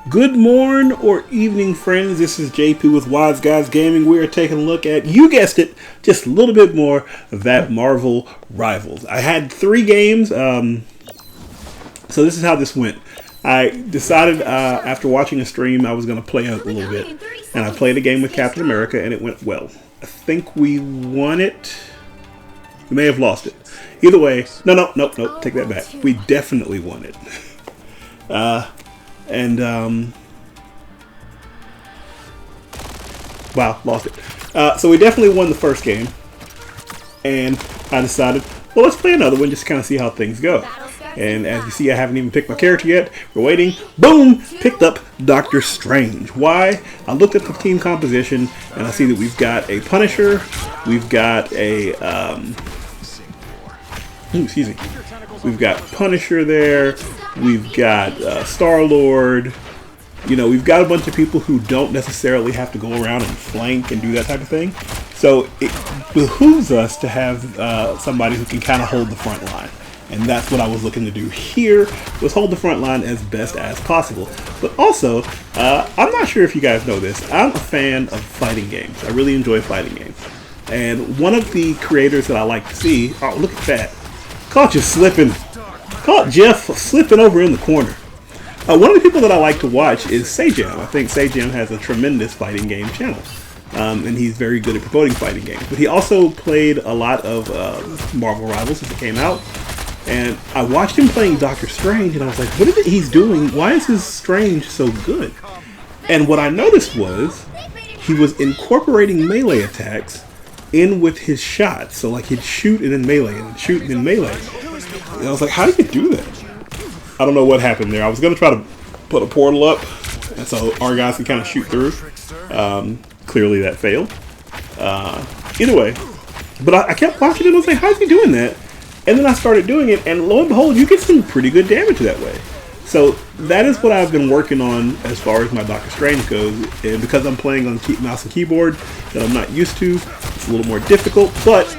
Good morning or evening, friends. This is JP with Wise Guys Gaming. We are taking a look at, you guessed it, just a little bit more of that Marvel Rivals. I had 3 games, so this is how this went. I decided after watching a stream I was going to play a little bit, and I played a game with Captain America, and it went well. I think we won it. We may have lost it. Either way, no, take that back. We definitely won it. Wow, lost it. So we definitely won the first game, and I decided, well, let's play another one just to kind of see how things go. And as you see, I haven't even picked my character yet. We're waiting. Boom! Picked up Doctor Strange. Why? I looked at the team composition, and I see that we've got a Punisher. We've got a excuse me. We've got Punisher there. We've got Star-Lord. You know, we've got a bunch of people who don't necessarily have to go around and flank and do that type of thing. So it behooves us to have somebody who can kind of hold the front line. And that's what I was looking to do here, was hold the front line as best as possible. But also, I'm not sure if you guys know this, I'm a fan of fighting games. I really enjoy fighting games. And one of the creators that I like to see, oh, look at that. Caught you slipping. Caught Jeff slipping over in the corner. One of the people that I like to watch is Sajam. I think Sajam has a tremendous fighting game channel. And he's very good at promoting fighting games. But he also played a lot of Marvel Rivals as it came out. And I watched him playing Doctor Strange, and I was like, what is it he's doing? Why is his Strange so good? And what I noticed was he was incorporating melee attacks in with his shots. So like he'd shoot and then melee and shoot and then melee. And I was like, how do you do that? I don't know what happened there. I was going to try to put a portal up, and so our guys can kind of shoot through. Clearly that failed. Either way, but I kept watching it and I was like, how's he doing that? And then I started doing it, and lo and behold, you get some pretty good damage that way. So that is what I've been working on as far as my Doctor Strange goes. And because I'm playing on mouse and keyboard that I'm not used to, it's a little more difficult. But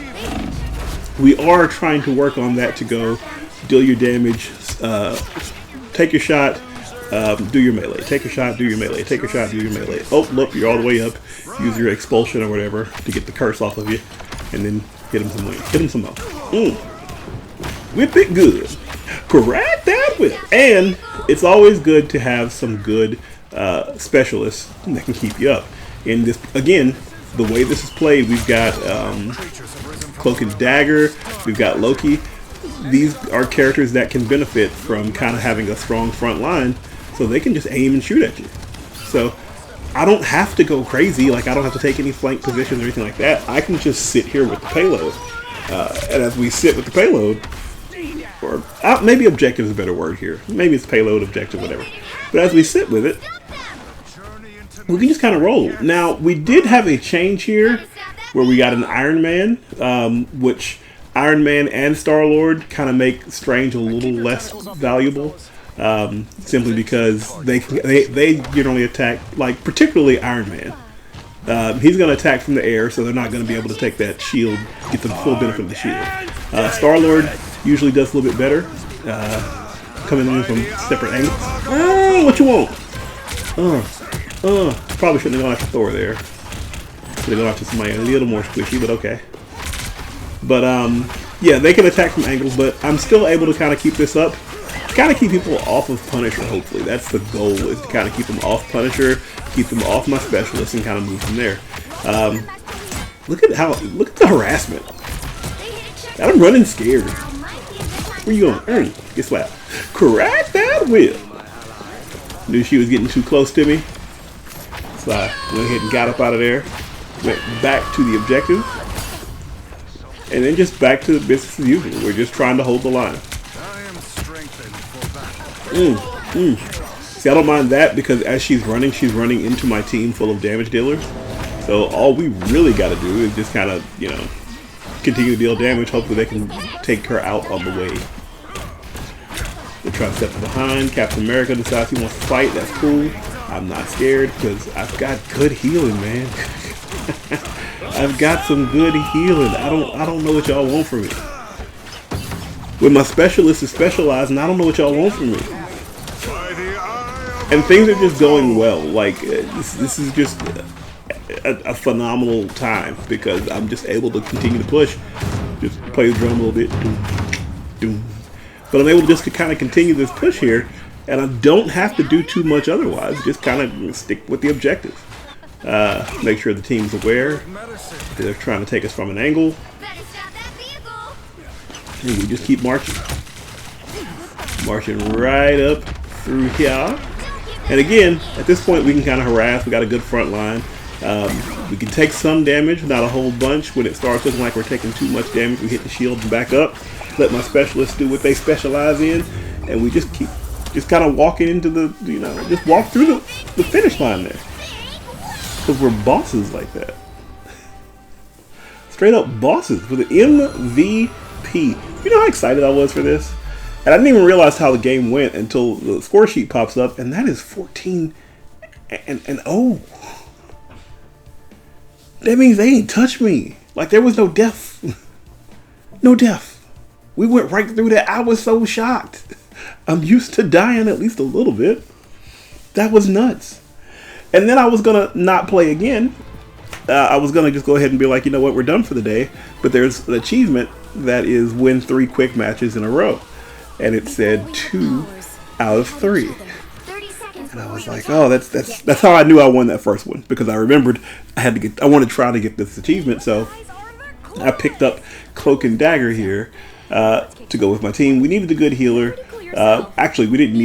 we are trying to work on that to go deal your damage, take your shot, do your melee. Take your shot, do your melee. Take your shot, do your melee. Oh, look, you're all the way up. Use your expulsion or whatever to get the curse off of you, and then hit him some more. Hit him some more. Whip it good. Correct that whip. And it's always good to have some good specialists that can keep you up. In this, again, the way this is played, we've got Cloak and Dagger, we've got Loki. These are characters that can benefit from kind of having a strong front line, so they can just aim and shoot at you. So I don't have to go crazy, like I don't have to take any flank positions or anything like that. I can just sit here with the payload. And as we sit with the payload, or maybe objective is a better word here. Maybe it's payload, objective, whatever. But as we sit with it, we can just kind of roll. Now, we did have a change here where we got an Iron Man, which Iron Man and Star-Lord kind of make Strange a little less valuable. Simply because they generally attack, like particularly Iron Man. He's going to attack from the air, so they're not going to be able to take that shield, get the full benefit of the shield. Star-Lord usually does a little bit better, coming in from separate angles. Oh, what you want? Probably shouldn't have gone after Thor there. Should have gone after somebody a little more squishy, but okay. But yeah, they can attack from angles, but I'm still able to kind of keep this up. Kind of keep people off of Punisher, hopefully. That's the goal, is to kind of keep them off Punisher, keep them off my specialists, and kind of move from there. Look at the harassment. I'm running scared. Where you going? Get slapped. Correct that whip. Knew she was getting too close to me. So I went ahead and got up out of there. Went back to the objective. And then just back to the business as usual. We're just trying to hold the line. See, I don't mind that because as she's running into my team full of damage dealers. So all we really got to do is just kind of, you know, continue to deal damage. Hopefully they can take her out on the way. They try to step behind. Captain America decides he wants to fight. That's cool. I'm not scared because I've got good healing, man. I've got some good healing. I don't know what y'all want from me. When my specialist is specialized, and I don't know what y'all want from me. And things are just going well. Like, this is just a phenomenal time because I'm just able to continue to push. Just play the drum a little bit. But I'm able just to kind of continue this push here, and I don't have to do too much otherwise. Just kind of stick with the objective. Make sure the team's aware they're trying to take us from an angle. And we just keep marching. Marching right up through here. And again, at this point we can kind of harass. We got a good front line. We can take some damage, not a whole bunch. When it starts looking like we're taking too much damage, we hit the shield and back up. Let my specialists do what they specialize in. And we just keep kind of walking into the, you know, just walk through the finish line there. Because we're bosses like that. Straight up bosses with an MVP. You know how excited I was for this? And I didn't even realize how the game went until the score sheet pops up, and that is 14 and 0. That means they ain't touched me. Like, there was no death. No death. We went right through that. I was so shocked. I'm used to dying at least a little bit. That was nuts. And then I was going to not play again. I was going to just go ahead and be like, you know what, we're done for the day. But there's an achievement that is win 3 quick matches in a row. And it said 2 out of 3. And I was like, oh, that's how I knew I won that first one. Because I remembered I wanted to try to get this achievement. So I picked up Cloak and Dagger here to go with my team. We needed a good healer. Actually, we didn't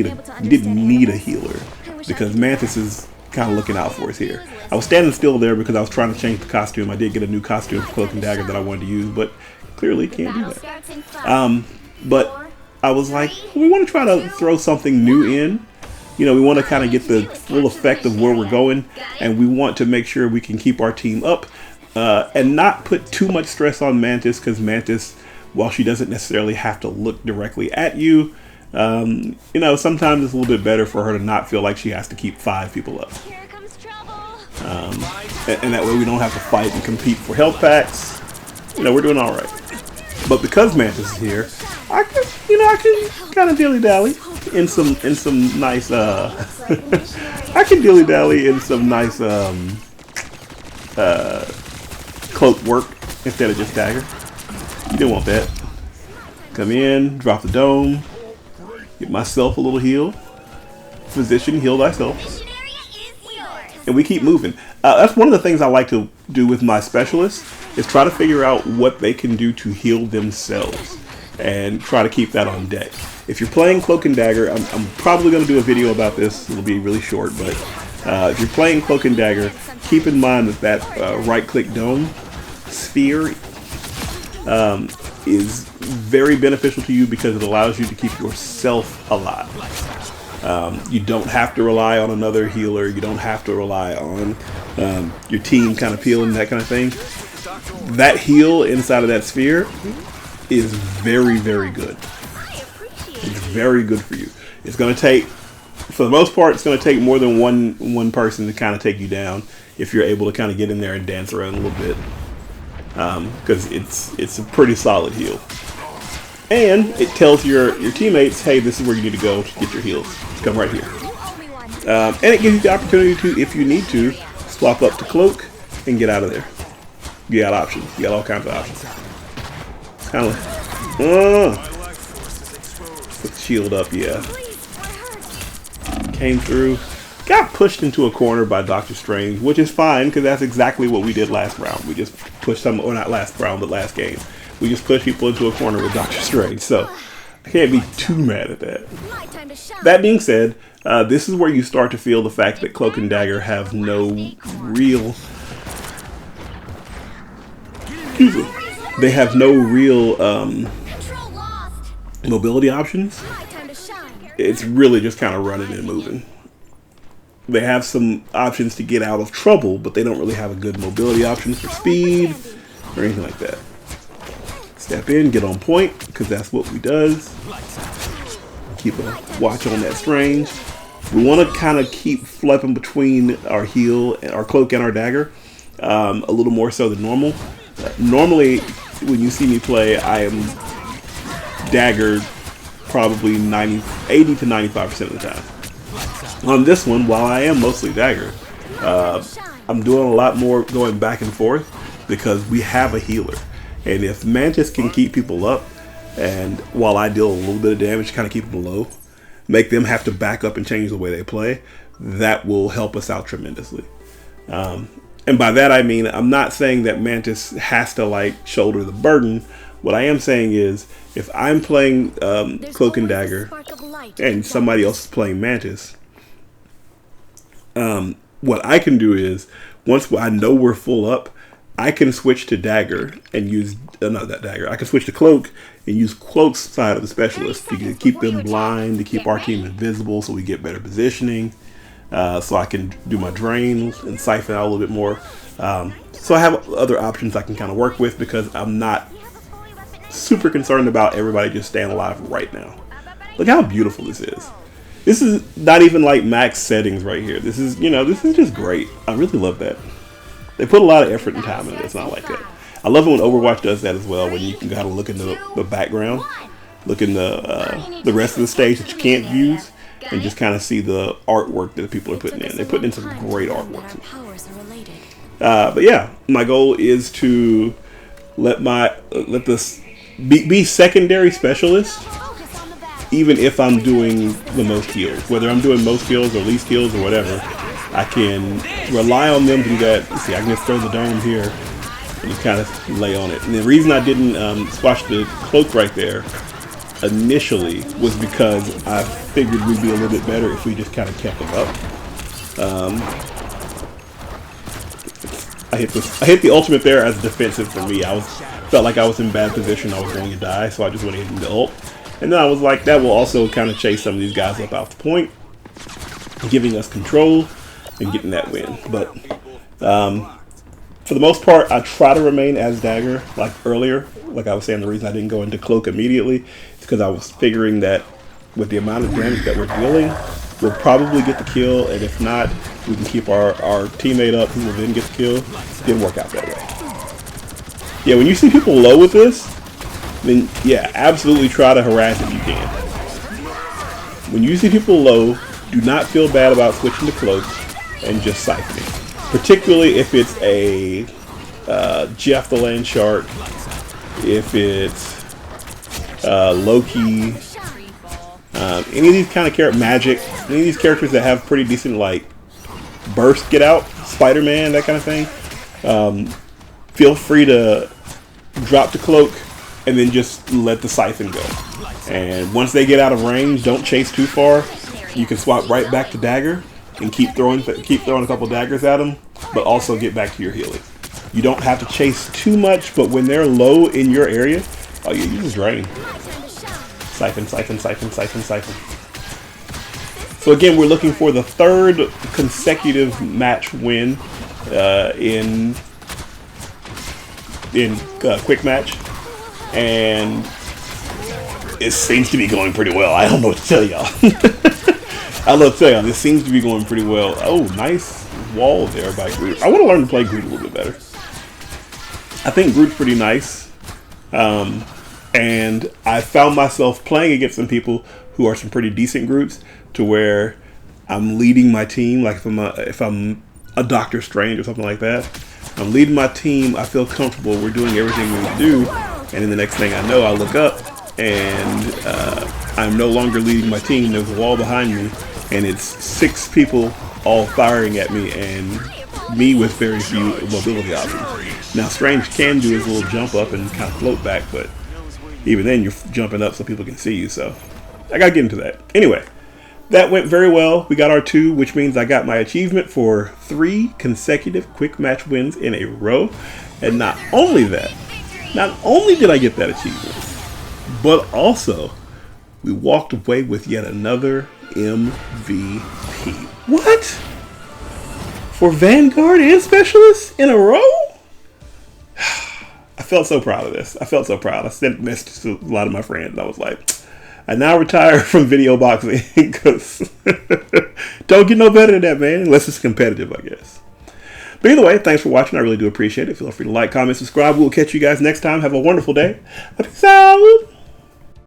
need a healer because Mantis is kind of looking out for us here. I was standing still there because I was trying to change the costume. I did get a new costume for Cloak and Dagger that I wanted to use, but clearly can't do that. But I was like, we want to try to throw something new in. You know, we want to kind of get the full effect of where we're going, and we want to make sure we can keep our team up and not put too much stress on Mantis, because Mantis, while she doesn't necessarily have to look directly at you, you know, sometimes it's a little bit better for her to not feel like she has to keep 5 people up. And that way we don't have to fight and compete for health packs. You know, we're doing all right. But because Mantis is here, I can kind of dilly-dally in some nice I can dilly-dally in some nice cloak work instead of just dagger. You didn't want that. Come in, drop the dome, get myself a little heal. Physician, heal thyself. And we keep moving. That's one of the things I like to do with my specialists, is try to figure out what they can do to heal themselves and try to keep that on deck. If you're playing Cloak and Dagger, I'm probably going to do a video about this. It'll be really short, but if you're playing Cloak and Dagger, keep in mind that right-click dome sphere is very beneficial to you because it allows you to keep yourself alive. You don't have to rely on another healer. You don't have to rely on your team kind of healing, that kind of thing. That heal inside of that sphere is very, very good. It's very good for you. It's going to take, for the most part, it's going to take more than one person to kind of take you down if you're able to kind of get in there and dance around a little bit. Because it's a pretty solid heal. And it tells your teammates, hey, this is where you need to go to get your heals. Come right here. And it gives you the opportunity to, if you need to, swap up to Cloak and get out of there. You got options. You got all kinds of options. Kind of like, put the shield up, yeah. Came through. Got pushed into a corner by Doctor Strange, which is fine, because that's exactly what we did last round. We just pushed some, or not last round, but last game. We just pushed people into a corner with Doctor Strange, so I can't be too mad at that. That being said, this is where you start to feel the fact that Cloak and Dagger have no real... They have no real mobility options. It's really just kind of running and moving. They have some options to get out of trouble, but they don't really have a good mobility option for speed or anything like that. Step in, get on point, because that's what we does. Keep a watch on that Strange. We want to kind of keep flipping between our heal, our Cloak, and our Dagger a little more so than normal. Normally, when you see me play, I am Dagger probably 80 to 95% of the time. On this one, while I am mostly dagger, I'm doing a lot more going back and forth because we have a healer. And if Mantis can keep people up, and while I deal a little bit of damage to kind of keep them low, make them have to back up and change the way they play, that will help us out tremendously. And by that I mean, I'm not saying that Mantis has to like shoulder the burden. What I am saying is, if I'm playing Cloak and Dagger and somebody else is playing Mantis, what I can do is, once I know we're full up, I can switch to Dagger and use, not that Dagger, I can switch to Cloak and use Cloak's side of the specialist to keep them blind, to keep our team invisible so we get better positioning, so I can do my drain and siphon out a little bit more. So I have other options I can kind of work with because I'm not super concerned about everybody just staying alive right now. Look how beautiful this is. This is not even like max settings right here. This is, you know, this is just great. I really love that. They put a lot of effort and time in it. It's not like that. I love it when Overwatch does that as well, when you can kind of look in the background, look in the rest of the stage that you can't use, and just kind of see the artwork that people are putting in. They're putting in some great artwork. But yeah, my goal is to let this be secondary specialist, even if I'm doing the most heals. Whether I'm doing most heals or least heals or whatever, I can rely on them to do that. Let's see, I can just throw the dome here and just kind of lay on it. And the reason I didn't squash the Cloak right there initially was because I figured we'd be a little bit better if we just kind of kept them up. I hit the ultimate there as defensive for me. Felt like I was in bad position. I was going to die, so I just went ahead and the ult. And then I was like, that will also kind of chase some of these guys up out the point, giving us control and getting that win. But for the most part, I try to remain as Dagger, like earlier. Like I was saying, the reason I didn't go into Cloak immediately is because I was figuring that with the amount of damage that we're dealing, we'll probably get the kill, and if not, we can keep our teammate up who will then get the kill. Didn't work out that way. Yeah, when you see people low with this, then yeah, absolutely try to harass if you can. When you see people low, do not feel bad about switching to Cloak and just siphoning. Particularly if it's a Jeff the Land Shark, if it's Loki, any of these kind of characters, Magic, any of these characters that have pretty decent like burst get out, Spider-Man, that kind of thing. Feel free to drop the Cloak and then just let the siphon go. And once they get out of range, don't chase too far. You can swap right back to Dagger and keep throwing a couple daggers at them, but also get back to your healing. You don't have to chase too much, but when they're low in your area, oh yeah, you just drain. Siphon, siphon, siphon, siphon, siphon. So again, we're looking for the third consecutive match win in quick match, and it seems to be going pretty well. I don't know what to tell y'all. I love to tell y'all, this seems to be going pretty well. Oh, nice wall there by Groot. I want to learn to play Groot a little bit better. I think Groot's pretty nice. And I found myself playing against some people who are some pretty decent Groots, to where I'm leading my team. Like if I'm a Doctor Strange or something like that, I'm leading my team. I feel comfortable. We're doing everything we do. And then the next thing I know, I look up and I'm no longer leading my team. There's a wall behind me, and it's 6 people all firing at me, and me with very few mobility options. Now, Strange can do his little jump up and kind of float back, but even then you're jumping up so people can see you, so I gotta get into that. Anyway, that went very well. We got our 2, which means I got my achievement for 3 consecutive quick match wins in a row. And not only that, not only did I get that achievement, but also we walked away with yet another MVP. What? For Vanguard and Specialist in a row? I felt so proud of this. I felt so proud. I sent messages to a lot of my friends. I was like, I now retire from video boxing because don't get no better than that, man. Unless it's competitive, I guess. But either way, thanks for watching. I really do appreciate it. Feel free to like, comment, subscribe. We'll catch you guys next time. Have a wonderful day. Peace out.